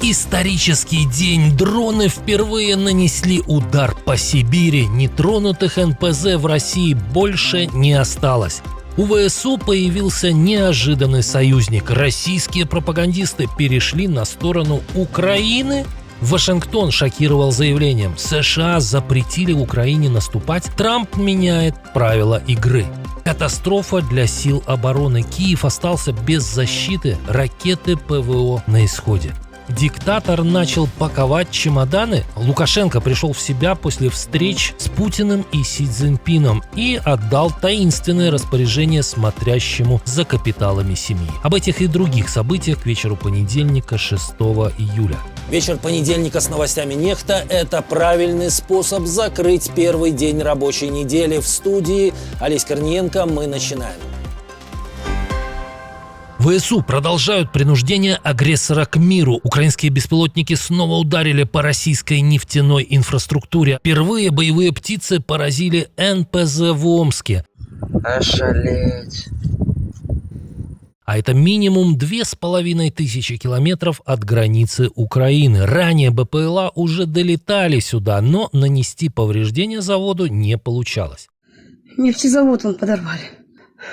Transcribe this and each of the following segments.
Исторический день. Дроны впервые нанесли удар по Сибири. Нетронутых НПЗ в России больше не осталось. У ВСУ появился неожиданный союзник. Российские пропагандисты перешли на сторону Украины. Вашингтон шокировал заявлением: США запретили Украине наступать, Трамп меняет правила игры. Катастрофа для сил обороны. Киев остался без защиты, ракеты ПВО на исходе. Диктатор начал паковать чемоданы. Лукашенко пришел в себя после встреч с Путиным и Си Цзиньпином и отдал таинственное распоряжение смотрящему за капиталами семьи. Об этих и других событиях к вечеру понедельника, 6 июля. Вечер понедельника с новостями Нехта – это правильный способ закрыть первый день рабочей недели. В студии Олесь Корниенко. Мы начинаем. ВСУ продолжают принуждение агрессора к миру. Украинские беспилотники снова ударили по российской нефтяной инфраструктуре. Впервые боевые птицы поразили НПЗ в Омске. Ошалеть. А это минимум 2500 километров от границы Украины. Ранее БПЛА уже долетали сюда, но нанести повреждения заводу не получалось. Нефтезавод он подорвали.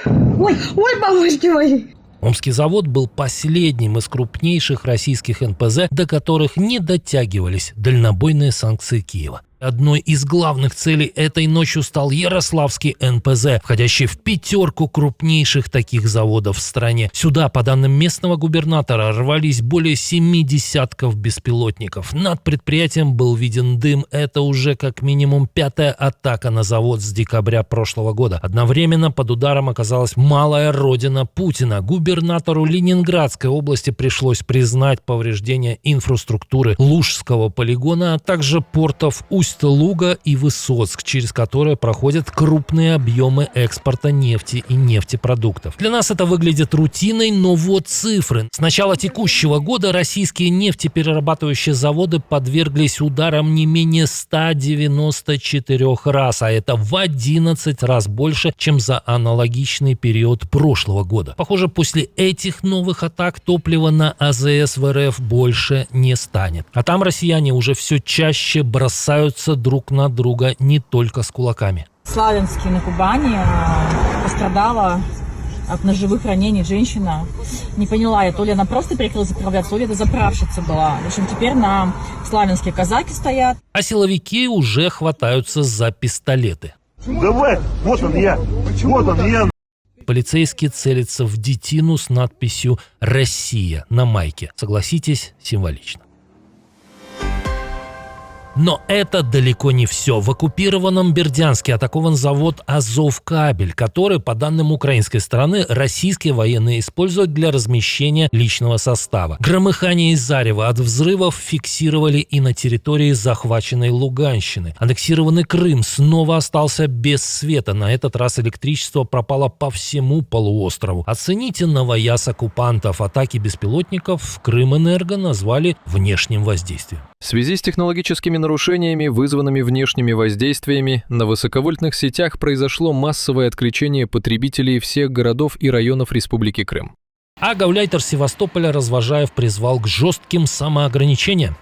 Ой, бабушки мои! Омский завод был последним из крупнейших российских НПЗ, до которых не дотягивались дальнобойные санкции Киева. Одной из главных целей этой ночью стал Ярославский НПЗ, входящий в пятерку крупнейших таких заводов в стране. Сюда, по данным местного губернатора, рвались более 7 десятков беспилотников. Над предприятием был виден дым. Это уже как минимум 5-я атака на завод с декабря прошлого года. Одновременно под ударом оказалась малая родина Путина. Губернатору Ленинградской области пришлось признать повреждение инфраструктуры Лужского полигона, а также портов Усть-Луга и Высоцк, через которые проходят крупные объемы экспорта нефти и нефтепродуктов. Для нас это выглядит рутиной, но вот цифры. С начала текущего года российские нефтеперерабатывающие заводы подверглись ударам не менее 194 раз, а это в 11 раз больше, чем за аналогичный период прошлого года. Похоже, после этих новых атак топлива на АЗС в РФ больше не станет. А там россияне уже все чаще бросаются друг на друга не только с кулаками. В Славянске на Кубани пострадала от ножевых ранений женщина. Не поняла я, то ли она просто перекрыла заправляться, то ли это заправщица была. В общем, теперь на Славянске казаки стоят. А силовики уже хватаются за пистолеты. Давай, вот он я. Полицейский целится в детину с надписью «Россия» на майке. Согласитесь, символично. Но это далеко не все. В оккупированном Бердянске атакован завод «Азовкабель», который, по данным украинской стороны, российские военные используют для размещения личного состава. Громыхание и зарево от взрывов фиксировали и на территории захваченной Луганщины. Аннексированный Крым снова остался без света. На этот раз электричество пропало по всему полуострову. Оцените новояз оккупантов. Атаки беспилотников в Крымэнерго назвали внешним воздействием. В связи с технологическими нарушениями, вызванными внешними воздействиями, на высоковольтных сетях произошло массовое отключение потребителей всех городов и районов Республики Крым. А гауляйтер Севастополя Развожаев призвал к жестким самоограничениям.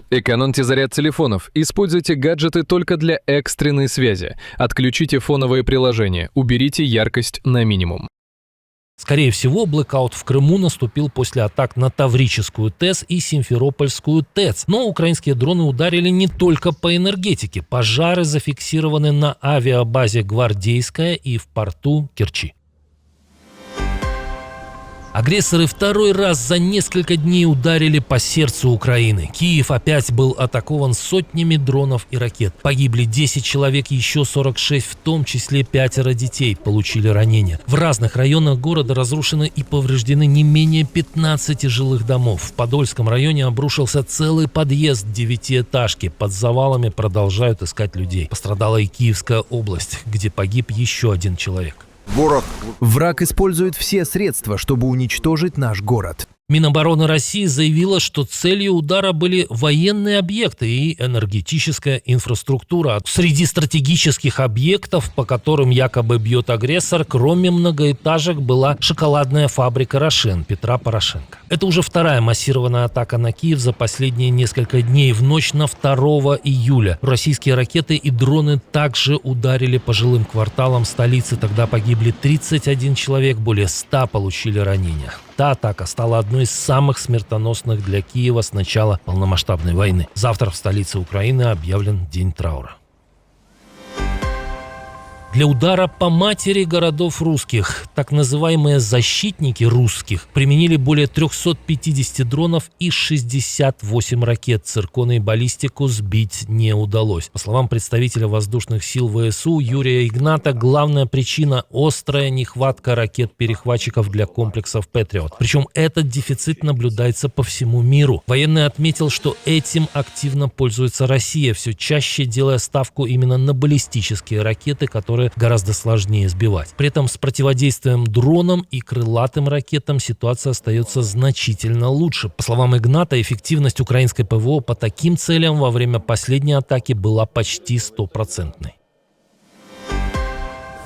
Экономьте заряд телефонов, используйте гаджеты только для экстренной связи, отключите фоновые приложения, уберите яркость на минимум. Скорее всего, блэкаут в Крыму наступил после атак на Таврическую ТЭС и Симферопольскую ТЭЦ. Но украинские дроны ударили не только по энергетике. Пожары зафиксированы на авиабазе «Гвардейская» и в порту Керчи. Агрессоры второй раз за несколько дней ударили по сердцу Украины. Киев опять был атакован сотнями дронов и ракет. Погибли 10 человек, еще 46, в том числе 5 детей, получили ранения. В разных районах города разрушены и повреждены не менее 15 жилых домов. В Подольском районе обрушился целый подъезд 9-этажки. Под завалами продолжают искать людей. Пострадала и Киевская область, где погиб еще 1 человек. Враг использует все средства, чтобы уничтожить наш город. Минобороны России заявила, что целью удара были военные объекты и энергетическая инфраструктура. Среди стратегических объектов, по которым якобы бьет агрессор, кроме многоэтажек, была шоколадная фабрика «Рошен» Петра Порошенко. Это уже вторая массированная атака на Киев за последние несколько дней. В ночь на 2 июля российские ракеты и дроны также ударили по жилым кварталам столицы. Тогда погибли 31 человек, более 100 получили ранения. Та атака стала одной из самых смертоносных для Киева с начала полномасштабной войны. Завтра в столице Украины объявлен день траура. Для удара по матери городов русских так называемые защитники русских применили более 350 дронов и 68 ракет. Цирконы и баллистику сбить не удалось. По словам представителя воздушных сил ВСУ Юрия Игната, главная причина – острая нехватка ракет-перехватчиков для комплексов «Патриот». Причем этот дефицит наблюдается по всему миру. Военный отметил, что этим активно пользуется Россия, все чаще делая ставку именно на баллистические ракеты, которые гораздо сложнее сбивать. При этом с противодействием дронам и крылатым ракетам ситуация остается значительно лучше. По словам Игната, эффективность украинской ПВО по таким целям во время последней атаки была почти 100%.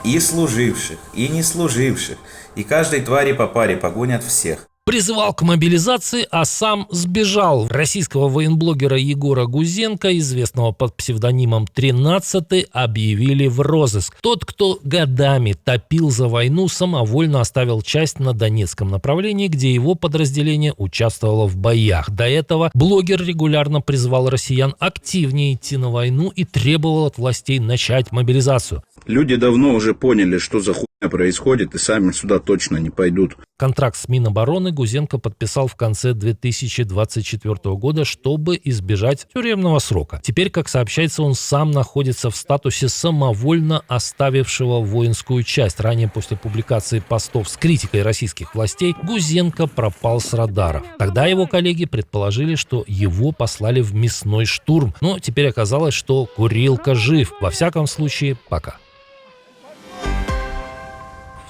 И служивших, и не служивших, и каждой твари по паре погонят всех. Призывал к мобилизации, а сам сбежал. Российского военблогера Егора Гузенко, известного под псевдонимом 13-й, объявили в розыск. Тот, кто годами топил за войну, самовольно оставил часть на Донецком направлении, где его подразделение участвовало в боях. До этого блогер регулярно призывал россиян активнее идти на войну и требовал от властей начать мобилизацию. Люди давно уже поняли, что за хуйня происходит, и сами сюда точно не пойдут. Контракт с Минобороны Гузенко подписал в конце 2024 года, чтобы избежать тюремного срока. Теперь, как сообщается, он сам находится в статусе самовольно оставившего воинскую часть. Ранее, после публикации постов с критикой российских властей, Гузенко пропал с радаров. Тогда его коллеги предположили, что его послали в мясной штурм. Но теперь оказалось, что Курилка жив. Во всяком случае, пока.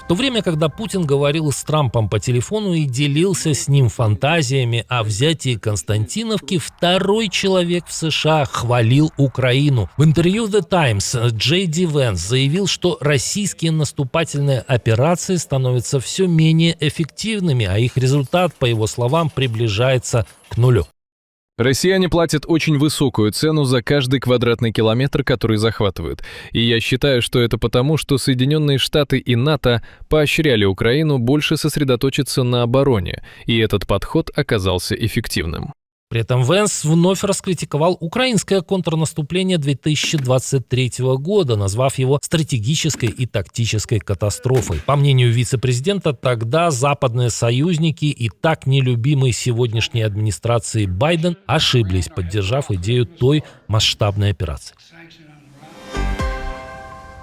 В то время, когда Путин говорил с Трампом по телефону и делился с ним фантазиями о взятии Константиновки, второй человек в США хвалил Украину. В интервью The Times Джей Ди Венс заявил, что российские наступательные операции становятся все менее эффективными, а их результат, по его словам, приближается к нулю. Россияне платят очень высокую цену за каждый квадратный километр, который захватывают. И я считаю, что это потому, что Соединенные Штаты и НАТО поощряли Украину больше сосредоточиться на обороне, и этот подход оказался эффективным. При этом Венс вновь раскритиковал украинское контрнаступление 2023 года, назвав его стратегической и тактической катастрофой. По мнению вице-президента, тогда западные союзники и так нелюбимый сегодняшней администрации Байден ошиблись, поддержав идею той масштабной операции.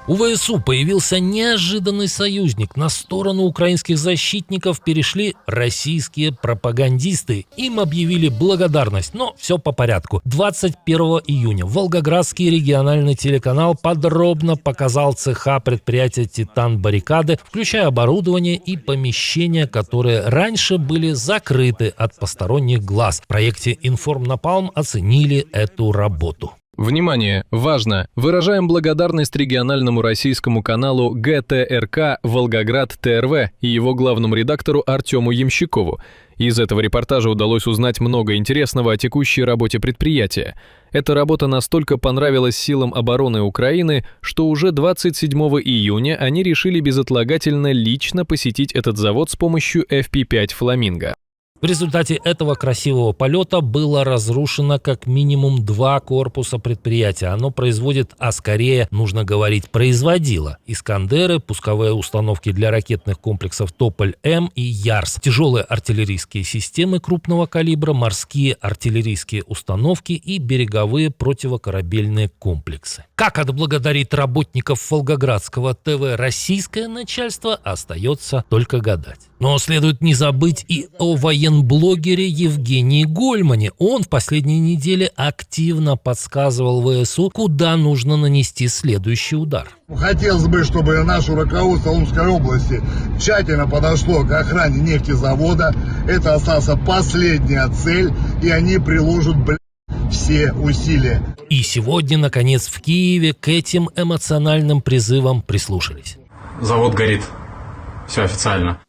У ВСУ появился неожиданный союзник. На сторону украинских защитников перешли российские пропагандисты. Им объявили благодарность, но все по порядку. 21 июня Волгоградский региональный телеканал подробно показал цеха предприятия «Титан Баррикады», включая оборудование и помещения, которые раньше были закрыты от посторонних глаз. В проекте «Информнапалм» оценили эту работу. Внимание! Важно! Выражаем благодарность региональному российскому каналу ГТРК «Волгоград ТРВ» и его главному редактору Артему Ямщикову. Из этого репортажа удалось узнать много интересного о текущей работе предприятия. Эта работа настолько понравилась силам обороны Украины, что уже 27 июня они решили безотлагательно лично посетить этот завод с помощью FP5 «Фламинго». В результате этого красивого полета было разрушено как минимум 2 корпуса предприятия. Оно производит, а скорее, нужно говорить, производило «Искандеры», пусковые установки для ракетных комплексов «Тополь-М» и «Ярс», тяжелые артиллерийские системы крупного калибра, морские артиллерийские установки и береговые противокорабельные комплексы. Как отблагодарить работников Волгоградского ТВ российское начальство, остается только гадать. Но следует не забыть и о военных военблогере Евгении Гольмане. Он в последние недели активно подсказывал ВСУ, куда нужно нанести следующий удар. Хотелось бы, чтобы наше руководство Омской области тщательно подошло к охране нефтезавода. Это осталась последняя цель, и они приложат, все усилия. И сегодня, наконец, в Киеве к этим эмоциональным призывам прислушались. Завод горит. Все официально.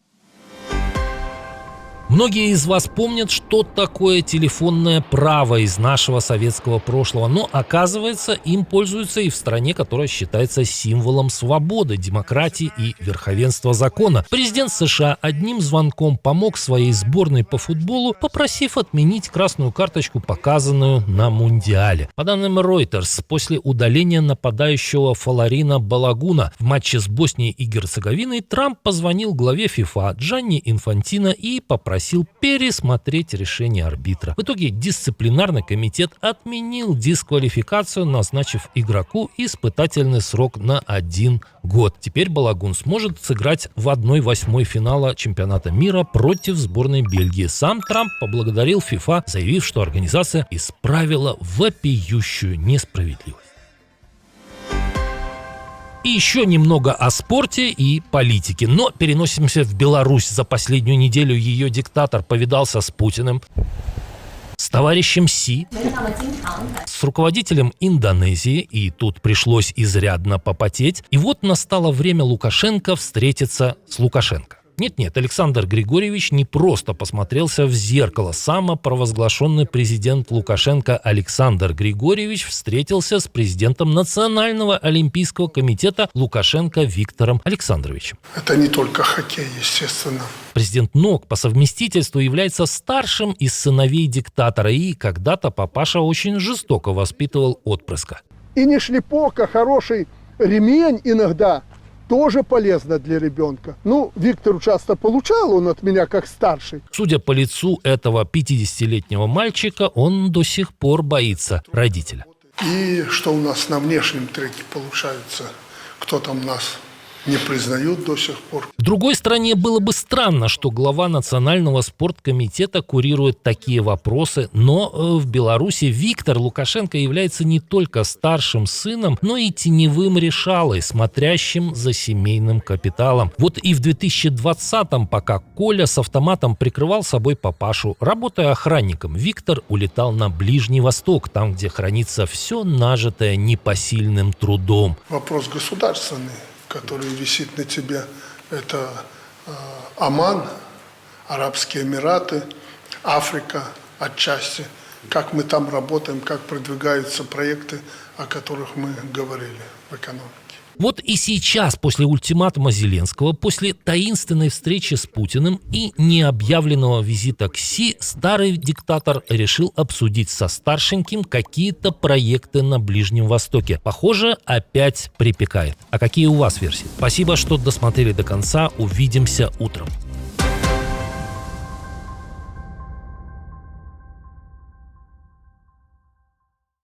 Многие из вас помнят, что такое телефонное право из нашего советского прошлого, но оказывается, им пользуются и в стране, которая считается символом свободы, демократии и верховенства закона. Президент США одним звонком помог своей сборной по футболу, попросив отменить красную карточку, показанную на Мундиале. По данным Reuters, после удаления нападающего Фаларина Балагуна в матче с Боснией и Герцеговиной, Трамп позвонил главе FIFA Джанни Инфантино и попросил пересмотреть решение арбитра. В итоге дисциплинарный комитет отменил дисквалификацию, назначив игроку испытательный срок на 1 год. Теперь Балагун сможет сыграть в 1/8 финала чемпионата мира против сборной Бельгии. Сам Трамп поблагодарил FIFA, заявив, что организация исправила вопиющую несправедливость. И еще немного о спорте и политике. Но переносимся в Беларусь. За последнюю неделю ее диктатор повидался с Путиным, с товарищем Си, с руководителем Индонезии, и тут пришлось изрядно попотеть. И вот настало время Лукашенко встретиться с Лукашенко. Нет, Александр Григорьевич не просто посмотрелся в зеркало. Самопровозглашенный президент Лукашенко Александр Григорьевич встретился с президентом Национального олимпийского комитета Лукашенко Виктором Александровичем. Это не только хоккей, естественно. Президент НОК по совместительству является старшим из сыновей диктатора, и когда-то папаша очень жестоко воспитывал отпрыска. И не шлепок, а хороший ремень иногда тоже полезно для ребенка. Виктор часто получал, он от меня как старший. Судя по лицу этого 50-летнего мальчика, он до сих пор боится родителя. И что у нас на внешнем треке получается? Кто там нас не признают до сих пор. В другой стране было бы странно, что глава Национального спорткомитета курирует такие вопросы, но в Беларуси Виктор Лукашенко является не только старшим сыном, но и теневым решалой, смотрящим за семейным капиталом. Вот и в 2020-м, пока Коля с автоматом прикрывал собой папашу, работая охранником, Виктор улетал на Ближний Восток, там, где хранится все нажитое непосильным трудом. Вопрос государственный, который висит на тебе, это Оман, Арабские Эмираты, Африка отчасти. Как мы там работаем, как продвигаются проекты, о которых мы говорили в экономике. Вот и сейчас, после ультиматума Зеленского, после таинственной встречи с Путиным и необъявленного визита к Си, старый диктатор решил обсудить со старшеньким какие-то проекты на Ближнем Востоке. Похоже, опять припекает. А какие у вас версии? Спасибо, что досмотрели до конца. Увидимся утром.